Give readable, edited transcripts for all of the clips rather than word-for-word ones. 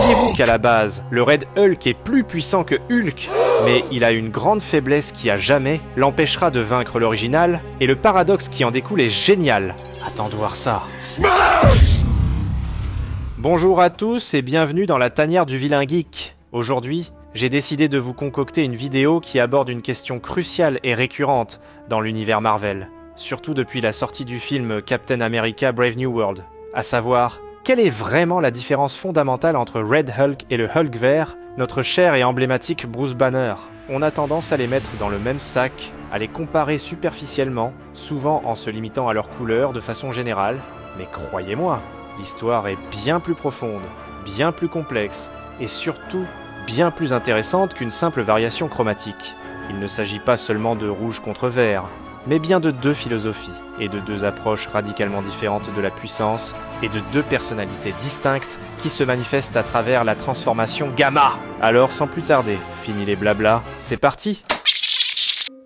Saviez-vous qu'à la base, le Red Hulk est plus puissant que Hulk, mais il a une grande faiblesse qui à jamais l'empêchera de vaincre l'original, et le paradoxe qui en découle est génial. Attends de voir ça. Bonjour à tous et bienvenue dans la tanière du vilain geek. Aujourd'hui, j'ai décidé de vous concocter une vidéo qui aborde une question cruciale et récurrente dans l'univers Marvel, surtout depuis la sortie du film Captain America Brave New World, à savoir, quelle est vraiment la différence fondamentale entre Red Hulk et le Hulk vert, notre cher et emblématique Bruce Banner? On a tendance à les mettre dans le même sac, à les comparer superficiellement, souvent en se limitant à leur couleur de façon générale, mais croyez-moi, l'histoire est bien plus profonde, bien plus complexe, et surtout bien plus intéressante qu'une simple variation chromatique. Il ne s'agit pas seulement de rouge contre vert, mais bien de deux philosophies, et de deux approches radicalement différentes de la puissance, et de deux personnalités distinctes qui se manifestent à travers la transformation Gamma. Alors sans plus tarder, fini les blablas, c'est parti!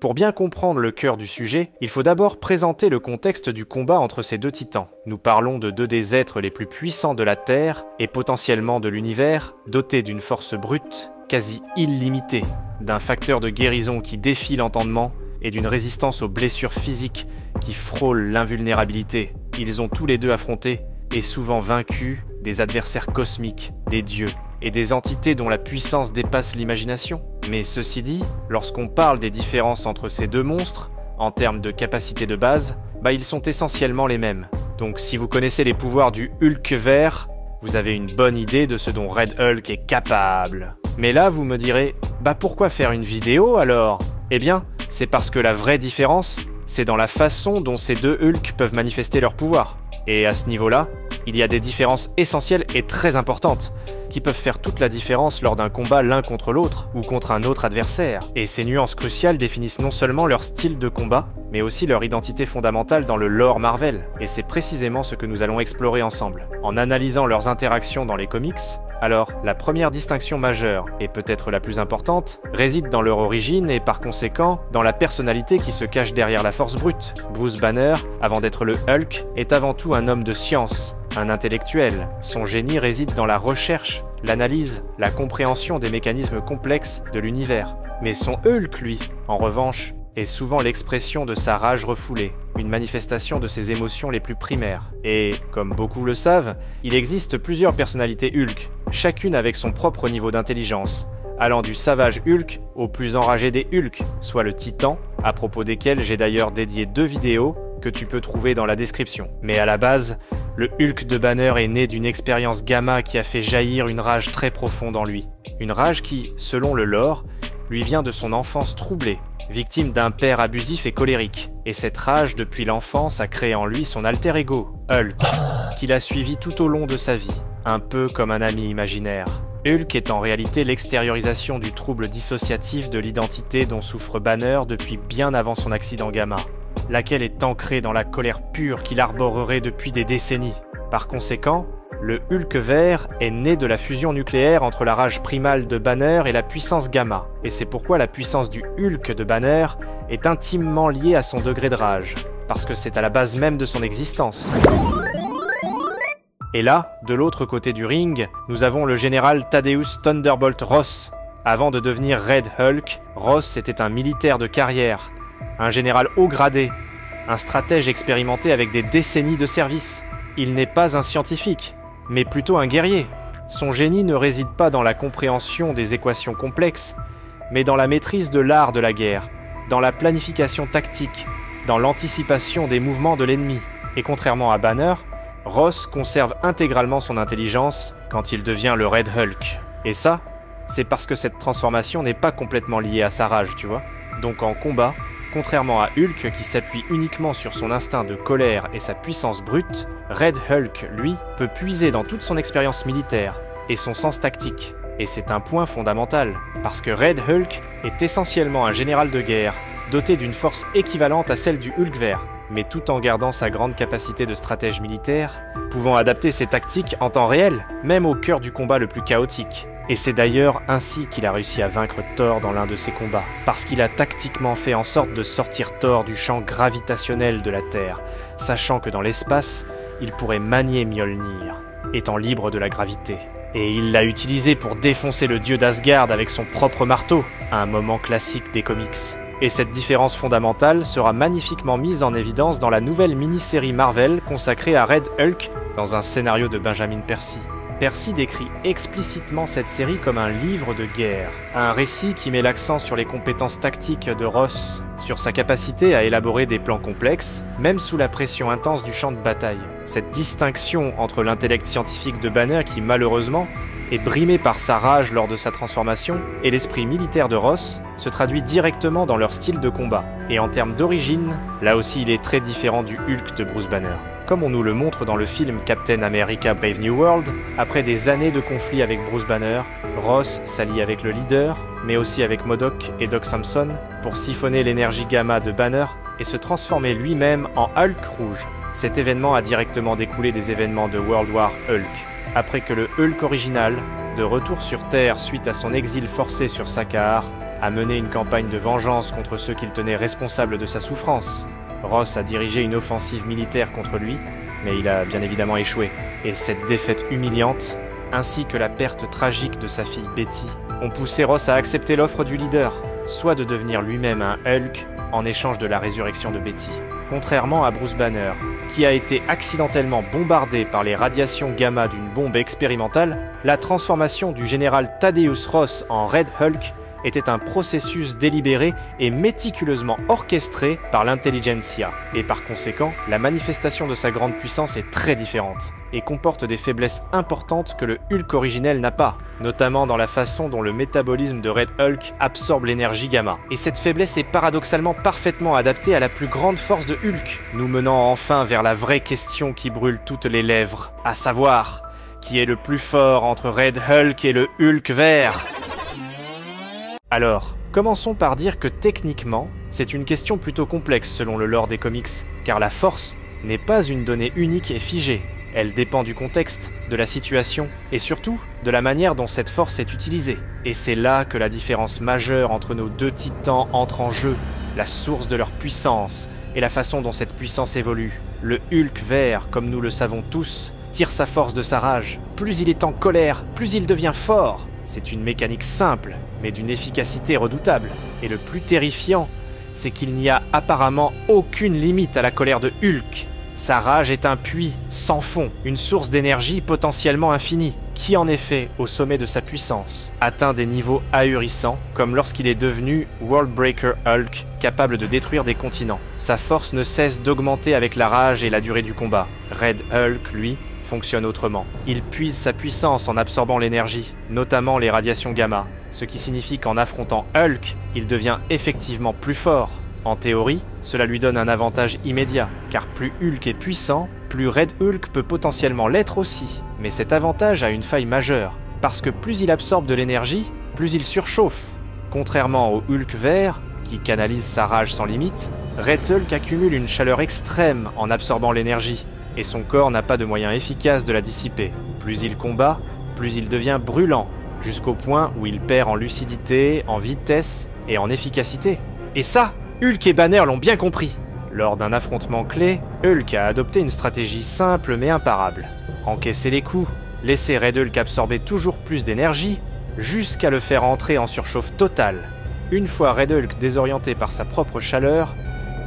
Pour bien comprendre le cœur du sujet, il faut d'abord présenter le contexte du combat entre ces deux titans. Nous parlons de deux des êtres les plus puissants de la Terre, et potentiellement de l'univers, dotés d'une force brute, quasi illimitée, d'un facteur de guérison qui défie l'entendement, et d'une résistance aux blessures physiques qui frôlent l'invulnérabilité. Ils ont tous les deux affronté, et souvent vaincu, des adversaires cosmiques, des dieux, et des entités dont la puissance dépasse l'imagination. Mais ceci dit, lorsqu'on parle des différences entre ces deux monstres, en termes de capacité de base, ils sont essentiellement les mêmes. Donc si vous connaissez les pouvoirs du Hulk vert, vous avez une bonne idée de ce dont Red Hulk est capable. Mais là, vous me direz, pourquoi faire une vidéo alors? Eh bien, c'est parce que la vraie différence, c'est dans la façon dont ces deux Hulk peuvent manifester leur pouvoir. Et à ce niveau-là, il y a des différences essentielles et très importantes, qui peuvent faire toute la différence lors d'un combat l'un contre l'autre, ou contre un autre adversaire. Et ces nuances cruciales définissent non seulement leur style de combat, mais aussi leur identité fondamentale dans le lore Marvel. Et c'est précisément ce que nous allons explorer ensemble, en analysant leurs interactions dans les comics. Alors, la première distinction majeure, et peut-être la plus importante, réside dans leur origine et par conséquent, dans la personnalité qui se cache derrière la force brute. Bruce Banner, avant d'être le Hulk, est avant tout un homme de science, un intellectuel. Son génie réside dans la recherche, l'analyse, la compréhension des mécanismes complexes de l'univers. Mais son Hulk, lui, en revanche, est souvent l'expression de sa rage refoulée, une manifestation de ses émotions les plus primaires. Et, comme beaucoup le savent, il existe plusieurs personnalités Hulk, chacune avec son propre niveau d'intelligence, allant du savage Hulk au plus enragé des Hulk, soit le Titan, à propos desquels j'ai d'ailleurs dédié 2 vidéos que tu peux trouver dans la description. Mais à la base, le Hulk de Banner est né d'une expérience Gamma qui a fait jaillir une rage très profonde en lui. Une rage qui, selon le lore, lui vient de son enfance troublée, victime d'un père abusif et colérique. Et cette rage depuis l'enfance a créé en lui son alter ego, Hulk, qu'il a suivi tout au long de sa vie, un peu comme un ami imaginaire. Hulk est en réalité l'extériorisation du trouble dissociatif de l'identité dont souffre Banner depuis bien avant son accident Gamma, laquelle est ancrée dans la colère pure qu'il arborerait depuis des décennies. Par conséquent, le Hulk vert est né de la fusion nucléaire entre la rage primale de Banner et la puissance Gamma, et c'est pourquoi la puissance du Hulk de Banner est intimement liée à son degré de rage, parce que c'est à la base même de son existence. Et là, de l'autre côté du ring, nous avons le général Thaddeus Thunderbolt Ross. Avant de devenir Red Hulk, Ross était un militaire de carrière, un général haut gradé, un stratège expérimenté avec des décennies de service. Il n'est pas un scientifique, mais plutôt un guerrier. Son génie ne réside pas dans la compréhension des équations complexes, mais dans la maîtrise de l'art de la guerre, dans la planification tactique, dans l'anticipation des mouvements de l'ennemi. Et contrairement à Banner, Ross conserve intégralement son intelligence quand il devient le Red Hulk. Et ça, c'est parce que cette transformation n'est pas complètement liée à sa rage, tu vois. Donc en combat, contrairement à Hulk qui s'appuie uniquement sur son instinct de colère et sa puissance brute, Red Hulk, lui, peut puiser dans toute son expérience militaire et son sens tactique. Et c'est un point fondamental, parce que Red Hulk est essentiellement un général de guerre, doté d'une force équivalente à celle du Hulk vert, mais tout en gardant sa grande capacité de stratège militaire, pouvant adapter ses tactiques en temps réel, même au cœur du combat le plus chaotique. Et c'est d'ailleurs ainsi qu'il a réussi à vaincre Thor dans l'un de ses combats, parce qu'il a tactiquement fait en sorte de sortir Thor du champ gravitationnel de la Terre, sachant que dans l'espace, il pourrait manier Mjolnir, étant libre de la gravité. Et il l'a utilisé pour défoncer le dieu d'Asgard avec son propre marteau, un moment classique des comics. Et cette différence fondamentale sera magnifiquement mise en évidence dans la nouvelle mini-série Marvel consacrée à Red Hulk dans un scénario de Benjamin Percy. Percy décrit explicitement cette série comme un livre de guerre, un récit qui met l'accent sur les compétences tactiques de Ross, sur sa capacité à élaborer des plans complexes, même sous la pression intense du champ de bataille. Cette distinction entre l'intellect scientifique de Banner qui, malheureusement, est brimé par sa rage lors de sa transformation, et l'esprit militaire de Ross se traduit directement dans leur style de combat. Et en termes d'origine, là aussi il est très différent du Hulk de Bruce Banner. Comme on nous le montre dans le film Captain America Brave New World, après des années de conflits avec Bruce Banner, Ross s'allie avec le leader, mais aussi avec MODOK et Doc Samson, pour siphonner l'énergie gamma de Banner et se transformer lui-même en Hulk rouge. Cet événement a directement découlé des événements de World War Hulk. Après que le Hulk original, de retour sur Terre suite à son exil forcé sur Sakaar, a mené une campagne de vengeance contre ceux qu'il tenait responsables de sa souffrance. Ross a dirigé une offensive militaire contre lui, mais il a bien évidemment échoué. Et cette défaite humiliante, ainsi que la perte tragique de sa fille Betty, ont poussé Ross à accepter l'offre du leader, soit de devenir lui-même un Hulk en échange de la résurrection de Betty. Contrairement à Bruce Banner, qui a été accidentellement bombardé par les radiations gamma d'une bombe expérimentale, la transformation du général Thaddeus Ross en Red Hulk était un processus délibéré et méticuleusement orchestré par l'intelligentsia. Et par conséquent, la manifestation de sa grande puissance est très différente, et comporte des faiblesses importantes que le Hulk originel n'a pas, notamment dans la façon dont le métabolisme de Red Hulk absorbe l'énergie gamma. Et cette faiblesse est paradoxalement parfaitement adaptée à la plus grande force de Hulk, nous menant enfin vers la vraie question qui brûle toutes les lèvres, à savoir, qui est le plus fort entre Red Hulk et le Hulk vert ? Alors, commençons par dire que techniquement, c'est une question plutôt complexe selon le lore des comics, car la force n'est pas une donnée unique et figée. Elle dépend du contexte, de la situation, et surtout de la manière dont cette force est utilisée. Et c'est là que la différence majeure entre nos deux titans entre en jeu, la source de leur puissance, et la façon dont cette puissance évolue. Le Hulk vert, comme nous le savons tous, tire sa force de sa rage. Plus il est en colère, plus il devient fort. C'est une mécanique simple, mais d'une efficacité redoutable. Et le plus terrifiant, c'est qu'il n'y a apparemment aucune limite à la colère de Hulk. Sa rage est un puits sans fond, une source d'énergie potentiellement infinie, qui en effet, au sommet de sa puissance, atteint des niveaux ahurissants, comme lorsqu'il est devenu Worldbreaker Hulk, capable de détruire des continents. Sa force ne cesse d'augmenter avec la rage et la durée du combat. Red Hulk, lui, fonctionne autrement. Il puise sa puissance en absorbant l'énergie, notamment les radiations gamma, ce qui signifie qu'en affrontant Hulk, il devient effectivement plus fort. En théorie, cela lui donne un avantage immédiat, car plus Hulk est puissant, plus Red Hulk peut potentiellement l'être aussi. Mais cet avantage a une faille majeure, parce que plus il absorbe de l'énergie, plus il surchauffe. Contrairement au Hulk vert, qui canalise sa rage sans limite, Red Hulk accumule une chaleur extrême en absorbant l'énergie, et son corps n'a pas de moyen efficace de la dissiper. Plus il combat, plus il devient brûlant, jusqu'au point où il perd en lucidité, en vitesse et en efficacité. Et ça, Hulk et Banner l'ont bien compris. Lors d'un affrontement clé, Hulk a adopté une stratégie simple mais imparable. Encaisser les coups, laisser Red Hulk absorber toujours plus d'énergie, jusqu'à le faire entrer en surchauffe totale. Une fois Red Hulk désorienté par sa propre chaleur,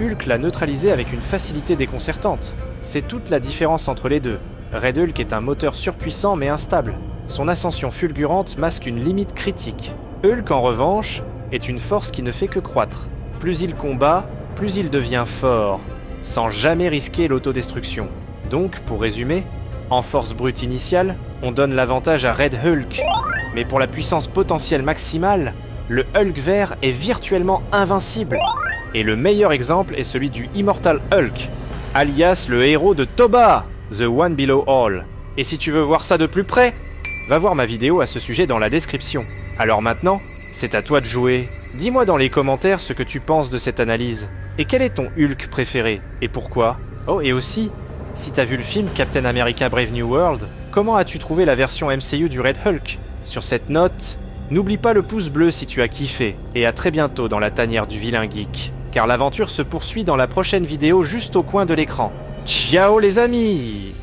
Hulk l'a neutralisé avec une facilité déconcertante. C'est toute la différence entre les deux. Red Hulk est un moteur surpuissant mais instable. Son ascension fulgurante masque une limite critique. Hulk, en revanche, est une force qui ne fait que croître. Plus il combat, plus il devient fort, sans jamais risquer l'autodestruction. Donc, pour résumer, en force brute initiale, on donne l'avantage à Red Hulk. Mais pour la puissance potentielle maximale, le Hulk vert est virtuellement invincible. Et le meilleur exemple est celui du Immortal Hulk, alias le héros de Toba, The One Below All. Et si tu veux voir ça de plus près, va voir ma vidéo à ce sujet dans la description. Alors maintenant, c'est à toi de jouer. Dis-moi dans les commentaires ce que tu penses de cette analyse. Et quel est ton Hulk préféré, et pourquoi? Oh, et aussi, si t'as vu le film Captain America Brave New World, comment as-tu trouvé la version MCU du Red Hulk? Sur cette note, n'oublie pas le pouce bleu si tu as kiffé, et à très bientôt dans la tanière du vilain geek. Car l'aventure se poursuit dans la prochaine vidéo juste au coin de l'écran. Ciao les amis!